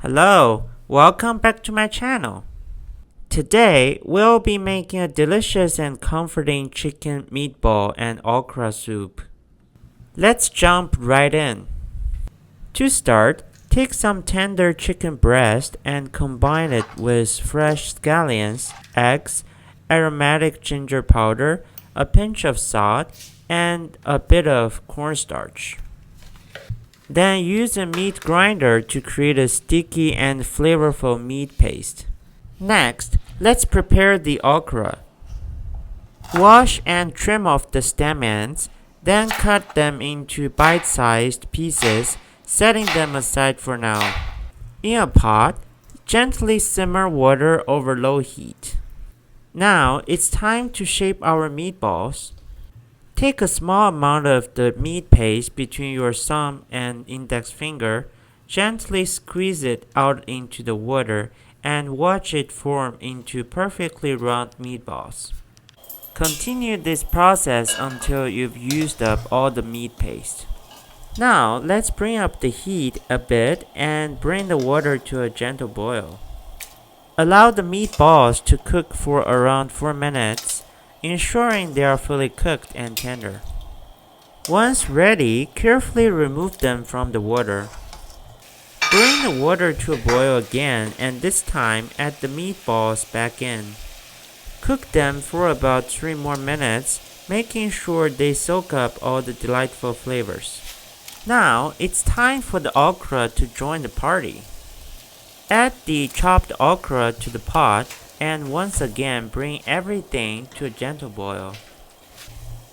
Hello, welcome back to my channel. Today, we'll be making a delicious and comforting chicken meatball and okra soup. Let's jump right in. To start, take some tender chicken breast and combine it with fresh scallions, eggs, aromatic ginger powder, a pinch of salt, and a bit of cornstarch. Then use a meat grinder to create a sticky and flavorful meat paste. Next, let's prepare the okra. Wash and trim off the stem ends, then cut them into bite-sized pieces, setting them aside for now. In a pot, gently simmer water over low heat. Now, it's time to shape our meatballs. Take a small amount of the meat paste between your thumb and index finger, gently squeeze it out into the water, and watch it form into perfectly round meatballs. Continue this process until you've used up all the meat paste. Now, let's bring up the heat a bit and bring the water to a gentle boil. Allow the meatballs to cook for around 4 minutes, ensuring they are fully cooked and tender. Once ready, carefully remove them from the water. Bring the water to a boil again and this time add the meatballs back in. Cook them for about 3 more minutes, making sure they soak up all the delightful flavors. Now, it's time for the okra to join the party. Add the chopped okra to the pot and once again bring everything to a gentle boil.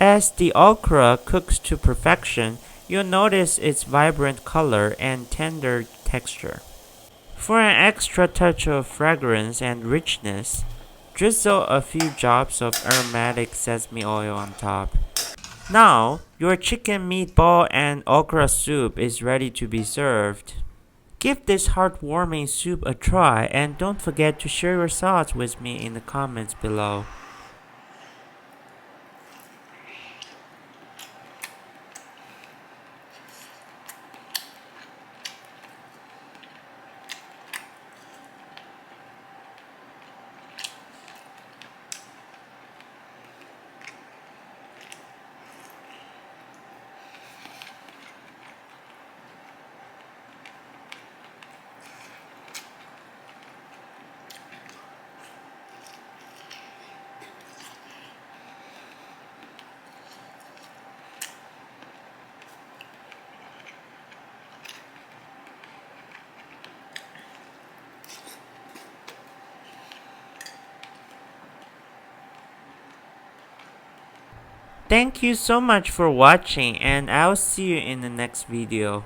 As the okra cooks to perfection, you'll notice its vibrant color and tender texture. For an extra touch of fragrance and richness, drizzle a few drops of aromatic sesame oil on top. Now, your chicken meatball and okra soup is ready to be served. Give this heartwarming soup a try and don't forget to share your thoughts with me in the comments below. Thank you so much for watching and I'll see you in the next video.